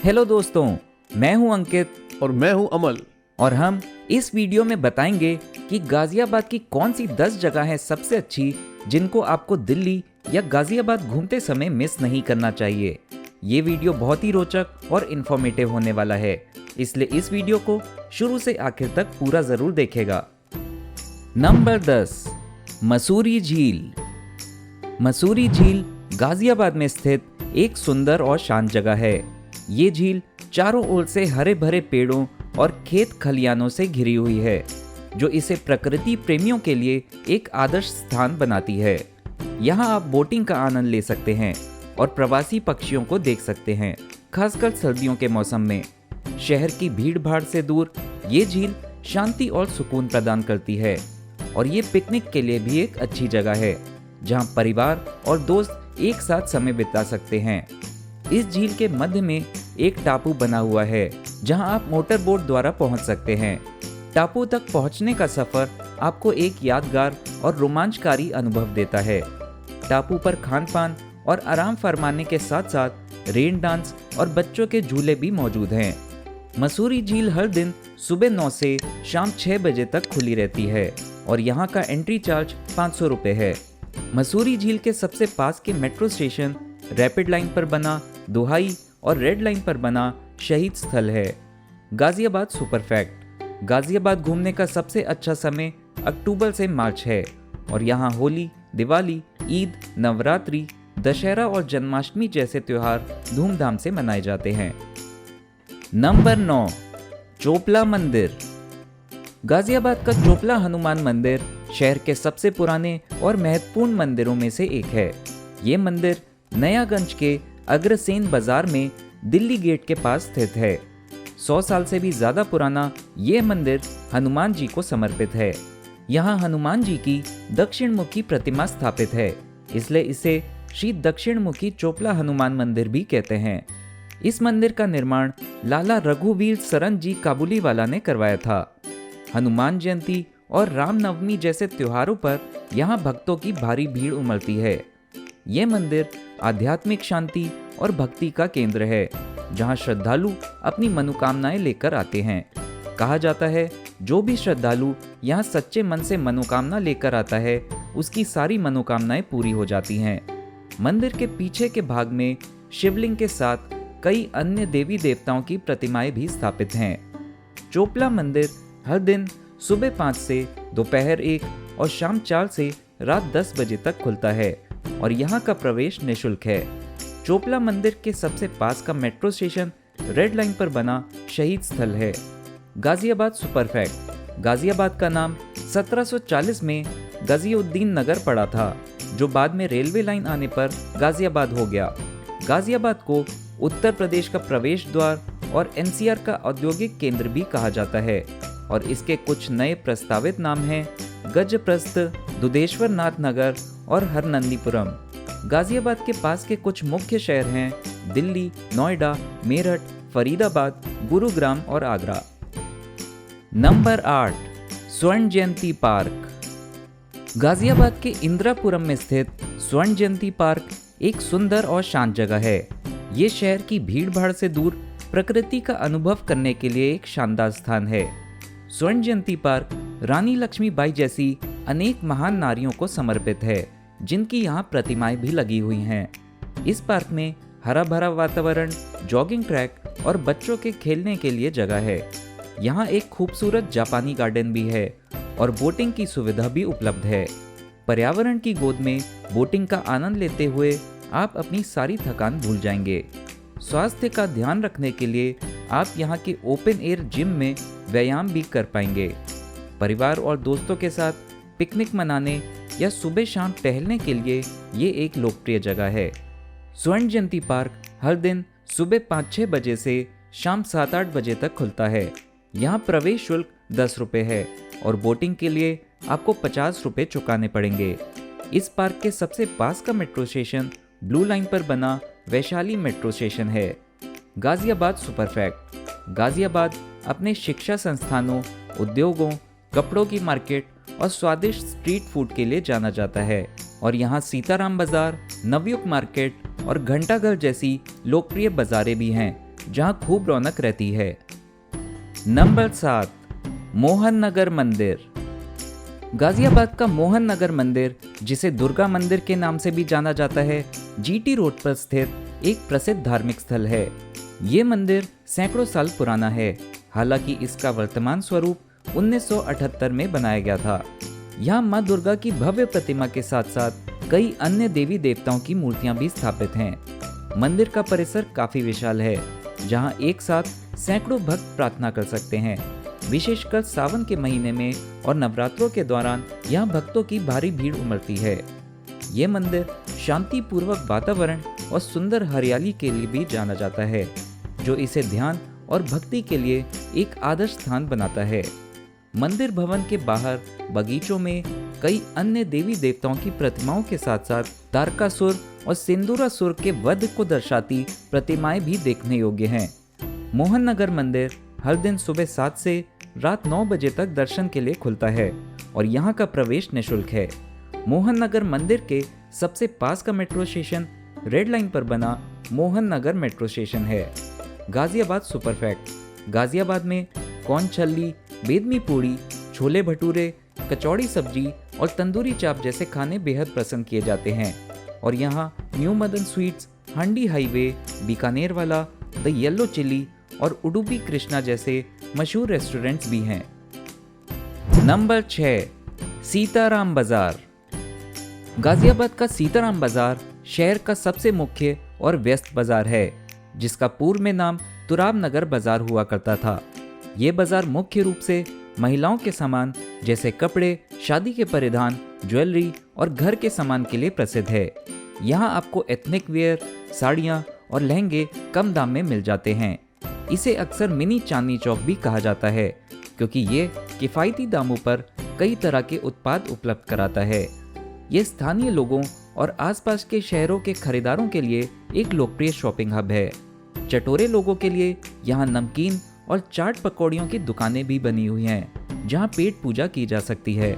Hello दोस्तों, मैं हूं अंकित और मैं हूं अमल। और हम इस वीडियो में बताएंगे कि गाजियाबाद की कौन सी 10 जगह है सबसे अच्छी जिनको आपको दिल्ली या गाजियाबाद घूमते समय मिस नहीं करना चाहिए। ये वीडियो बहुत ही रोचक और इन्फॉर्मेटिव होने वाला है, इसलिए इस वीडियो को शुरू से आखिर तक पूरा जरूर देखेगा। नंबर 10, मसूरी झील। मसूरी झील गाजियाबाद में स्थित एक सुंदर और शांत जगह है। ये झील चारों ओर से हरे भरे पेड़ों और खेत खलियानों से घिरी हुई है, जो इसे प्रकृति प्रेमियों के लिए एक आदर्श स्थान बनाती है। यहाँ आप बोटिंग का आनंद ले सकते हैं और प्रवासी पक्षियों को देख सकते हैं, खासकर सर्दियों के मौसम में। शहर की भीड़ भाड़ से दूर ये झील शांति और सुकून प्रदान करती है, और ये पिकनिक के लिए भी एक अच्छी जगह है जहाँ परिवार और दोस्त एक साथ समय बिता सकते हैं। इस झील के मध्य में एक टापू बना हुआ है जहां आप मोटर बोट द्वारा पहुंच सकते हैं। टापू तक पहुंचने का सफर आपको एक यादगार और रोमांचकारी अनुभव देता है। टापू पर खान पान और आराम फरमाने के साथ साथ रेन डांस और बच्चों के झूले भी मौजूद हैं। मसूरी झील हर दिन सुबह 9 से शाम 6 बजे तक खुली रहती है और यहाँ का एंट्री चार्ज 500 रुपये है। मसूरी झील के सबसे पास के मेट्रो स्टेशन रैपिड लाइन पर बना दोहाई और रेड लाइन पर बना शहीद स्थल है। गाजियाबाद सुपरफैक्ट। गाजियाबाद घूमने का सबसे अच्छा समय अक्टूबर से मार्च है और यहाँ होली, दिवाली, ईद, नवरात्रि, दशहरा और जन्माष्टमी जैसे त्योहार धूमधाम से मनाए जाते हैं। नंबर 9, चोपला मंदिर। गाजियाबाद का चोपला हनुमान मंदिर शहर के सबसे पुराने और महत्वपूर्ण मंदिरों में से एक है। ये मंदिर नयागंज के अग्रसेन बाजार में दिल्ली गेट के पास स्थित है। 100 साल से भी ज्यादा पुराना ये मंदिर हनुमान जी को समर्पित है। यहाँ हनुमान जी की दक्षिण मुखी प्रतिमा स्थापित है, इसलिए इसे श्री दक्षिण मुखी चोपला हनुमान मंदिर भी कहते हैं। इस मंदिर का निर्माण लाला रघुवीर सरन जी काबुलीवाला ने करवाया था। हनुमान जयंती और रामनवमी जैसे त्योहारों पर यहाँ भक्तों की भारी भीड़ उमड़ती है। ये मंदिर आध्यात्मिक शांति और भक्ति का केंद्र है, जहाँ श्रद्धालु अपनी मनोकामनाएं लेकर आते हैं। कहा जाता है, जो भी श्रद्धालु यहाँ सच्चे मन से मनोकामना लेकर आता है, उसकी सारी मनोकामनाएं पूरी हो जाती हैं। मंदिर के पीछे के भाग में शिवलिंग के साथ कई अन्य देवी देवताओं की प्रतिमाएं भी स्थापित हैं। चोपला मंदिर हर दिन सुबह 5 से दोपहर 1 और शाम 4 से रात 10 बजे तक खुलता है और यहाँ का प्रवेश निःशुल्क है। चोपला मंदिर के सबसे पास का मेट्रो स्टेशन रेड लाइन पर बना शहीद स्थल है। गाजियाबाद सुपरफैक्ट। गाजियाबाद का नाम 1740 में गजीउद्दीन नगर पड़ा था, जो बाद में रेलवे लाइन आने पर गाजियाबाद हो गया। गाजियाबाद को उत्तर प्रदेश का प्रवेश द्वार और एनसीआर का औद्योगिक केंद्र भी कहा जाता है, और इसके कुछ नए प्रस्तावित नाम हैं गजप्रस्थ, दुधेश्वर नाथ नगर और हरनंदीपुरम। गाजियाबाद के पास के कुछ मुख्य शहर हैं दिल्ली, नोएडा, मेरठ, फरीदाबाद, गुरुग्राम और आगरा। नंबर 8, स्वर्ण जयंती पार्क। गाजियाबाद के इंदिरापुरम में स्थित स्वर्ण जयंती पार्क एक सुंदर और शांत जगह है। ये शहर की भीड़ भाड़ से दूर प्रकृति का अनुभव करने के लिए एक शानदार स्थान है। स्वर्ण जयंती पार्क रानी लक्ष्मीबाई जैसी अनेक महान नारियों को समर्पित है, जिनकी यहाँ प्रतिमाएं भी लगी हुई हैं। इस पार्क में हरा भरा वातावरण, जॉगिंग ट्रैक और बच्चों के खेलने के लिए जगह है। यहाँ एक खूबसूरत जापानी गार्डन भी है और बोटिंग की सुविधा भी उपलब्ध है। पर्यावरण की गोद में बोटिंग का आनंद लेते हुए आप अपनी सारी थकान भूल जाएंगे। स्वास्थ्य का ध्यान रखने के लिए आप यहाँ के ओपन एयर जिम में व्यायाम भी कर पाएंगे। परिवार और दोस्तों के साथ पिकनिक मनाने या सुबह शाम टहलने के लिए ये एक लोकप्रिय जगह है। स्वर्ण जयंती पार्क हर दिन सुबह 5-6 बजे से शाम 7-8 बजे तक खुलता है। यहाँ प्रवेश शुल्क 10 रुपये है और बोटिंग के लिए आपको 50 रुपये चुकाने पड़ेंगे। इस पार्क के सबसे पास का मेट्रो स्टेशन ब्लू लाइन पर बना वैशाली मेट्रो स्टेशन है। गाजियाबाद सुपरफैक्ट। गाजियाबाद अपने शिक्षा संस्थानों, उद्योगों, कपड़ों की मार्केट और स्वादिष्ट स्ट्रीट फूड के लिए जाना जाता है, और यहाँ सीताराम बाजार, नवयुग मार्केट और घंटाघर जैसी लोकप्रिय बाजारें भी हैं, जहां खूब रौनक रहती है। नंबर 7, मोहन नगर मंदिर। गाजियाबाद का मोहन नगर मंदिर, जिसे दुर्गा मंदिर के नाम से भी जाना जाता है, जीटी रोड पर स्थित एक प्रसिद्ध धार्मिक स्थल है। ये मंदिर सैकड़ों साल पुराना है, हालांकि इसका वर्तमान स्वरूप 1978 में बनाया गया था। यहाँ माँ दुर्गा की भव्य प्रतिमा के साथ साथ कई अन्य देवी देवताओं की मूर्तियां भी स्थापित हैं। मंदिर का परिसर काफी विशाल है, जहाँ एक साथ सैकड़ों भक्त प्रार्थना कर सकते हैं। विशेषकर सावन के महीने में और नवरात्रों के दौरान यहाँ भक्तों की भारी भीड़ उमड़ती है। ये मंदिर शांतिपूर्वक वातावरण और सुंदर हरियाली के लिए भी जाना जाता है, जो इसे ध्यान और भक्ति के लिए एक आदर्श स्थान बनाता है। मंदिर भवन के बाहर बगीचों में कई अन्य देवी देवताओं की प्रतिमाओं के साथ साथ तारकासुर और सिंदूरासुर के वध को दर्शाती प्रतिमाएं भी देखने योग्य हैं। मोहन नगर मंदिर हर दिन सुबह 7 से रात 9 बजे तक दर्शन के लिए खुलता है और यहाँ का प्रवेश निःशुल्क है। मोहन नगर मंदिर के सबसे पास का मेट्रो स्टेशन रेड लाइन पर बना मोहन नगर मेट्रो स्टेशन है। गाजियाबाद सुपरफैक्ट। गाजियाबाद में कौन छल्ली, बेदमी पूड़ी, छोले भटूरे, कचौड़ी सब्जी और तंदूरी चाप जैसे खाने बेहद पसंद किए जाते हैं और यहाँ न्यू मदन स्वीट्स, हंडी हाईवे, बीकानेर वाला, द येलो चिली और उडुपी कृष्णा जैसे मशहूर रेस्टोरेंट्स भी हैं। नंबर 6, सीताराम बाजार। गाजियाबाद का सीताराम बाजार शहर का सबसे मुख्य और व्यस्त बाजार है, जिसका पूर्व में नाम तुराब नगर बाजार हुआ करता था। ये बाजार मुख्य रूप से महिलाओं के सामान जैसे कपड़े, शादी के परिधान, ज्वेलरी और घर के सामान के लिए प्रसिद्ध है। यहाँ आपको एथनिक वेयर, साड़ियाँ और लहंगे कम दाम में मिल जाते हैं। इसे अक्सर मिनी चांदनी चौक भी कहा जाता है, क्योंकि ये किफ़ायती दामों पर कई तरह के उत्पाद उपलब्ध कराता है। ये स्थानीय लोगों और आसपास के शहरों के खरीदारों के लिए एक लोकप्रिय शॉपिंग हब है। चटोरे लोगों के लिए यहाँ नमकीन और चाट पकौड़ियों की दुकानें भी बनी हुई हैं, जहाँ पेट पूजा की जा सकती है।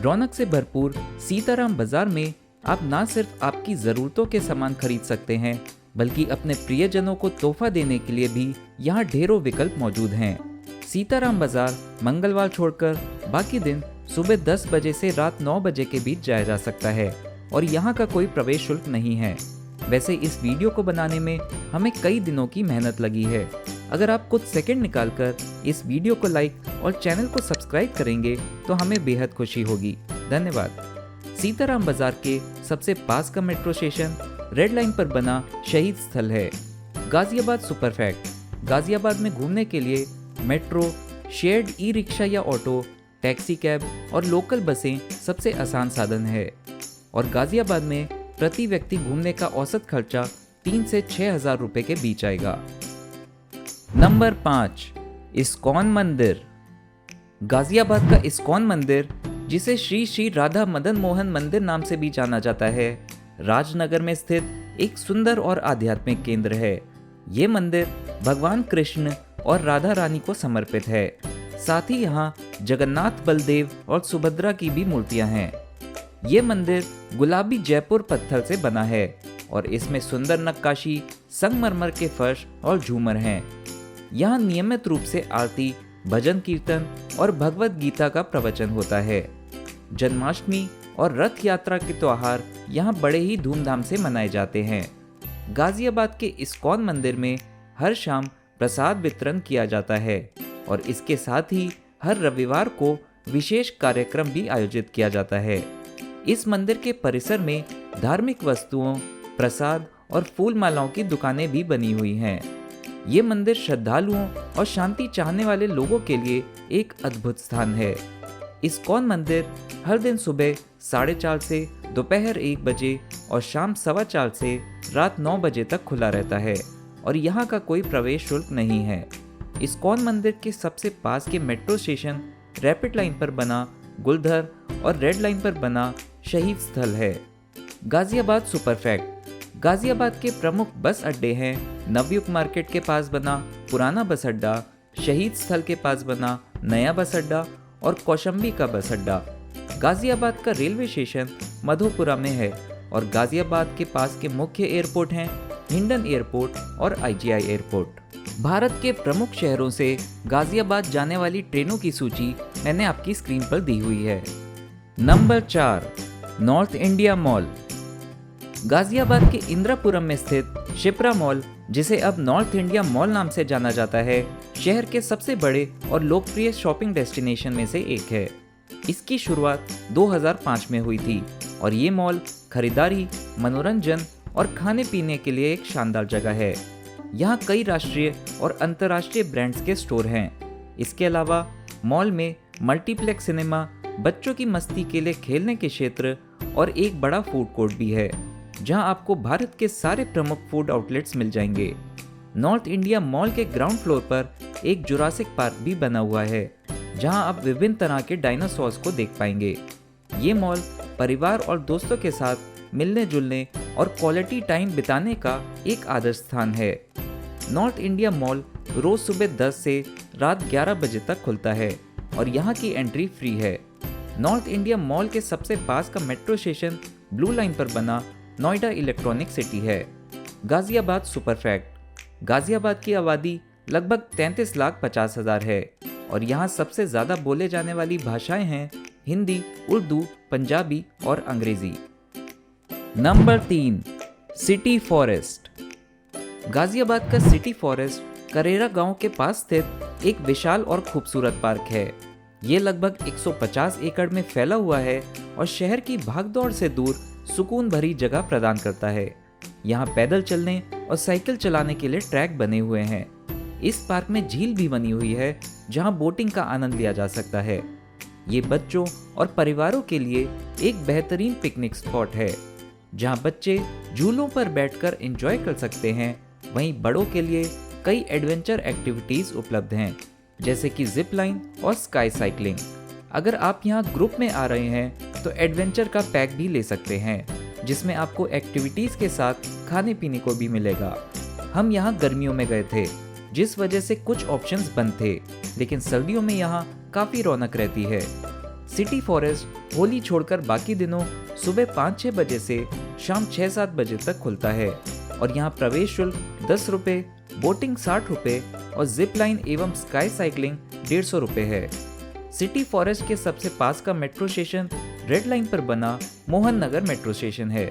रौनक से भरपूर सीताराम बाजार में आप न सिर्फ आपकी ज़रूरतों के सामान खरीद सकते हैं, बल्कि अपने प्रियजनों को तोहफा देने के लिए भी यहाँ ढेरों विकल्प मौजूद हैं। सीताराम बाजार मंगलवार छोड़कर बाकी दिन सुबह 10 बजे से रात 9 बजे के बीच जाया जा सकता है और यहाँ का कोई प्रवेश शुल्क नहीं है। वैसे इस वीडियो को बनाने में हमें कई दिनों की मेहनत लगी है। अगर आप कुछ सेकंड निकालकर इस वीडियो को लाइक और चैनल को सब्सक्राइब करेंगे तो हमें बेहद खुशी होगी। धन्यवाद। सीताराम बाजार के सबसे पास का मेट्रो स्टेशन रेड लाइन पर बना शहीद स्थल है। गाजियाबाद सुपरफैक्ट। गाजियाबाद में घूमने के लिए मेट्रो, शेयर्ड ई रिक्शा या ऑटो, टैक्सी कैब और लोकल बसें सबसे आसान साधन है और गाजियाबाद में प्रति व्यक्ति घूमने का औसत खर्चा 3 से 6 हज़ार रुपए के बीच आएगा। नंबर 5, इस्कॉन मंदिर। गाजियाबाद का इस्कॉन मंदिर, जिसे श्री श्री राधा मदन मोहन मंदिर नाम से भी जाना जाता है, राजनगर में स्थित एक सुंदर और आध्यात्मिक केंद्र है। ये मंदिर भगवान कृष्ण और राधा रानी को समर्पित है। साथ ही यहाँ जगन्नाथ, बलदेव और सुभद्रा की भी मूर्तियां हैं। ये मंदिर गुलाबी जयपुर पत्थर से बना है और इसमें सुंदर नक्काशी, संगमरमर के फर्श और झूमर हैं। यहाँ नियमित रूप से आरती, भजन कीर्तन और भगवत गीता का प्रवचन होता है। जन्माष्टमी और रथ यात्रा के त्योहार यहाँ बड़े ही धूमधाम से मनाए जाते हैं। गाजियाबाद के इस्कॉन मंदिर में हर शाम प्रसाद वितरण किया जाता है और इसके साथ ही हर रविवार को विशेष कार्यक्रम भी आयोजित किया जाता है। इस मंदिर के परिसर में धार्मिक वस्तुओं, प्रसाद और फूल मालाओं की दुकानें भी बनी हुई हैं। ये मंदिर श्रद्धालुओं और शांति चाहने वाले लोगों के लिए एक अद्भुत स्थान है। इस्कॉन मंदिर हर दिन सुबह 4:30 से दोपहर 1 बजे और शाम 4:15 से रात 9 बजे तक खुला रहता है और यहाँ का कोई प्रवेश शुल्क नहीं है। इस्कॉन मंदिर के सबसे पास के मेट्रो स्टेशन रैपिड लाइन पर बना गुलधर और रेड लाइन पर बना शहीद स्थल है। गाजियाबाद सुपरफैक्ट। गाजियाबाद के प्रमुख बस अड्डे हैं नवयुग मार्केट के पास बना पुराना बस अड्डा, शहीद स्थल के पास बना नया बस अड्डा और कौशंबी का बस अड्डा। गाजियाबाद का रेलवे स्टेशन मधोपुरा में है और गाजियाबाद के पास के मुख्य एयरपोर्ट हैं हिंडन एयरपोर्ट और IGI एयरपोर्ट। भारत के प्रमुख शहरों से गाजियाबाद जाने वाली ट्रेनों की सूची मैंने आपकी स्क्रीन पर दी हुई है। Number 4, north India mall. Ghaziabad के इंद्रापुरम में स्थित शिप्रा मॉल, जिसे अब नॉर्थ इंडिया मॉल नाम से जाना जाता है, शहर के सबसे बड़े और लोकप्रिय शॉपिंग डेस्टिनेशन में से एक है। इसकी शुरुआत 2005 में हुई थी और ये मॉल खरीदारी, मनोरंजन और खाने पीने के लिए एक शानदार जगह है। यहाँ कई राष्ट्रीय और अंतर्राष्ट्रीय ब्रांड्स के स्टोर हैं। इसके अलावा मॉल में मल्टीप्लेक्स सिनेमा, बच्चों की मस्ती के लिए खेलने के क्षेत्र और एक बड़ा फूड कोर्ट भी है, जहाँ आपको भारत के सारे प्रमुख फूड आउटलेट्स मिल जाएंगे। नॉर्थ इंडिया मॉल के ग्राउंड फ्लोर पर एक जुरासिक पार्क भी बना हुआ है, जहाँ आप विभिन्न तरह के डायनासोर्स को देख पाएंगे। ये मॉल परिवार और दोस्तों के साथ मिलने जुलने और क्वालिटी टाइम बिताने का एक आदर्श स्थान है। नॉर्थ इंडिया मॉल रोज सुबह 10 से रात 11 बजे तक खुलता है और यहाँ की एंट्री फ्री है। नॉर्थ इंडिया मॉल के सबसे पास का मेट्रो स्टेशन ब्लू लाइन पर बना नोएडा इलेक्ट्रॉनिक सिटी है। गाजियाबाद सुपरफैक्ट। गाजियाबाद की आबादी लगभग 33,50,000 है और यहाँ सबसे ज़्यादा बोले जाने वाली भाषाएं हैं हिंदी, उर्दू, पंजाबी और अंग्रेजी। Number 3, city forest. गाजियाबाद का सिटी फॉरेस्ट करेरा गांव के पास स्थित एक विशाल और खूबसूरत पार्क है। ये लगभग 150 एकड़ में फैला हुआ है और शहर की भागदौड़ से दूर सुकून भरी जगह प्रदान करता है। यहाँ पैदल चलने और साइकिल चलाने के लिए ट्रैक बने हुए हैं। इस पार्क में झील भी बनी हुई है, जहाँ बोटिंग का आनंद लिया जा सकता है। ये बच्चों और परिवारों के लिए एक बेहतरीन पिकनिक स्पॉट है, जहाँ बच्चे झूलों पर बैठकर एंजॉय कर सकते हैं। वहीं बड़ों के लिए कई एडवेंचर एक्टिविटीज उपलब्ध हैं, जैसे कि जिप लाइन और स्काई साइकिलिंग। अगर आप यहाँ ग्रुप में आ रहे हैं तो एडवेंचर का पैक भी ले सकते हैं, जिसमें आपको एक्टिविटीज के साथ खाने पीने को भी मिलेगा। हम यहाँ गर्मियों में गए थे, जिस वजह से कुछ ऑप्शंस बंद थे, लेकिन सर्दियों में यहाँ काफी रौनक रहती है। सिटी फॉरेस्ट होली छोड़कर बाकी दिनों सुबह 5-6 बजे से शाम 6-7 बजे तक खुलता है और यहाँ प्रवेश शुल्क 10 रुपये, बोटिंग 60 रुपये और जिप लाइन एवं स्काई साइकिलिंग 150 रुपये है। सिटी फॉरेस्ट के सबसे पास का मेट्रो स्टेशन रेड लाइन पर बना मोहन नगर मेट्रो स्टेशन है।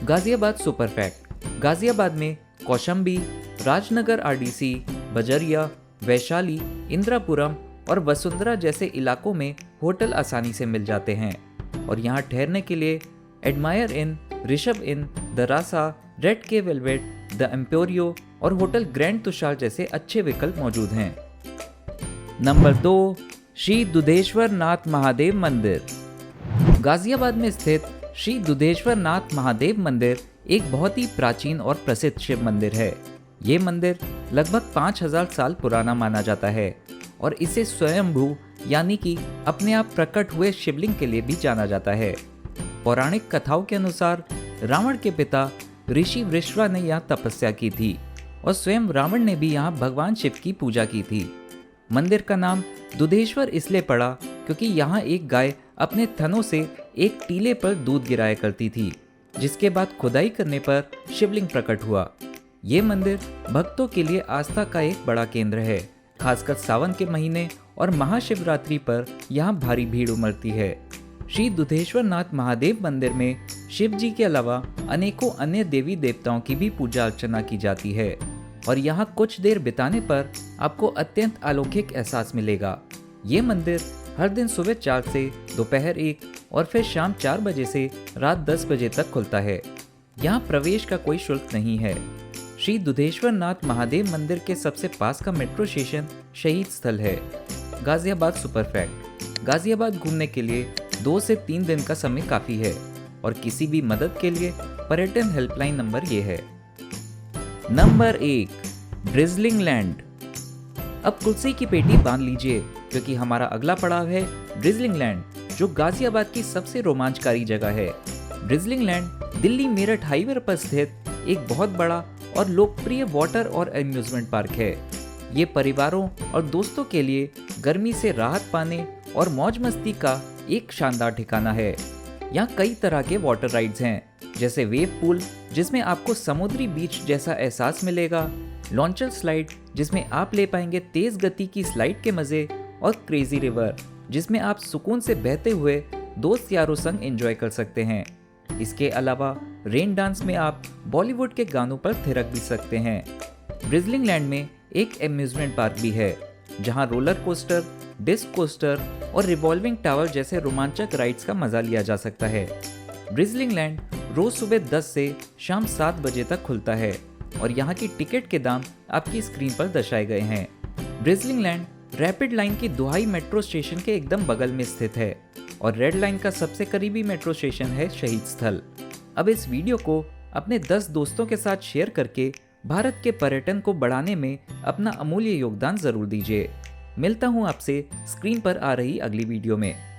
गाजियाबाद सुपरफैक्ट। गाजियाबाद में कौशाम्बी, राजनगर RDC, बजरिया, वैशाली, इंद्रापुरम और वसुंधरा जैसे इलाकों में होटल आसानी से मिल जाते हैं और यहाँ ठहरने के लिए admire inn, Rishabh inn, the Rasa, red के वेलवेट, द एम्पोरियो और होटल ग्रैंड तुषार जैसे अच्छे विकल्प मौजूद हैं। नंबर 2, श्री दुधेश्वर नाथ महादेव मंदिर। गाजियाबाद में स्थित श्री दुधेश्वर नाथ महादेव मंदिर एक बहुत ही प्राचीन और प्रसिद्ध शिव मंदिर है। ये मंदिर लगभग 5000 साल पुराना माना जाता है और इसे स्वयंभू यानी कि अपने आप प्रकट हुए शिवलिंग के लिए भी जाना जाता है। पौराणिक कथाओं के अनुसार रावण के पिता ऋषि वृषवा ने यहाँ तपस्या की थी और स्वयं रावण ने भी यहाँ भगवान शिव की पूजा की थी। मंदिर का नाम दुधेश्वर इसलिए पड़ा क्योंकि यहाँ एक गाय अपने थनों से एक टीले पर दूध गिराया करती थी, जिसके बाद खुदाई करने पर शिवलिंग प्रकट हुआ। ये मंदिर भक्तों के लिए आस्था का एक बड़ा केंद्र है। खासकर सावन के महीने और महाशिवरात्रि पर यहाँ भारी भीड़ उमड़ती है। श्री दुधेश्वर नाथ महादेव मंदिर में शिव जी के अलावा अनेकों अन्य देवी देवताओं की भी पूजा अर्चना की जाती है और यहाँ कुछ देर बिताने पर आपको अत्यंत अलौकिक एहसास मिलेगा। ये मंदिर हर दिन सुबह 4 से दोपहर 1 और फिर शाम 4 बजे से रात 10 बजे तक खुलता है। यहाँ प्रवेश का कोई शुल्क नहीं है। श्री दुधेश्वर नाथ महादेव मंदिर के सबसे पास का मेट्रो स्टेशन शहीद स्थल है। गाजियाबाद सुपरफैक्ट। गाजियाबाद घूमने के लिए 2 से 3 दिन का समय काफ़ी है और किसी भी मदद के लिए पर्यटन हेल्पलाइन नंबर ये है। Number 1, drizzling land. अब कुर्सी की पेटी बांध लीजिए क्योंकि हमारा अगला पड़ाव है ड्रिजलिंग लैंड, जो गाजियाबाद की सबसे रोमांचकारी जगह है। Drizzling land Delhi Meerut highway पर स्थित एक बहुत बड़ा और लोकप्रिय वाटर और एम्यूजमेंट पार्क है। ये परिवारों और दोस्तों के लिए गर्मी से राहत पाने और मौज मस्ती का एक शानदार ठिकाना है। यहाँ कई तरह के वाटर राइड्स हैं जैसे वेव पूल जिसमें आपको समुद्री बीच जैसा एहसास मिलेगा, लॉन्चर स्लाइड जिसमें आप ले पाएंगे तेज गति की स्लाइड के मजे, और क्रेजी रिवर जिसमें आप सुकून से बहते हुए दोस्त यारों संग एंजॉय कर सकते हैं। इसके अलावा रेन डांस में आप बॉलीवुड के गानों पर थिरक भी सकते हैं। ड्रिजलिंग लैंड में एक एम्यूजमेंट पार्क भी है जहां रोलर कोस्टर, डिस्क कोस्टर और रिवॉल्विंग टावर जैसे रोमांचक राइड्स का मजा लिया जा सकता है। ड्रिजलिंग लैंड रोज सुबह 10 से शाम 7 बजे तक खुलता है और यहाँ की टिकट के दाम आपकी स्क्रीन पर दर्शाए गए हैं। ड्रिजलिंग लैंड रैपिड लाइन की दुहाई मेट्रो स्टेशन के एकदम बगल में स्थित है और रेड लाइन का सबसे करीबी मेट्रो स्टेशन है शहीद स्थल। अब इस वीडियो को अपने 10 दोस्तों के साथ शेयर करके भारत के पर्यटन को बढ़ाने में अपना अमूल्य योगदान जरूर दीजिए। मिलता हूँ आपसे स्क्रीन पर आ रही अगली वीडियो में।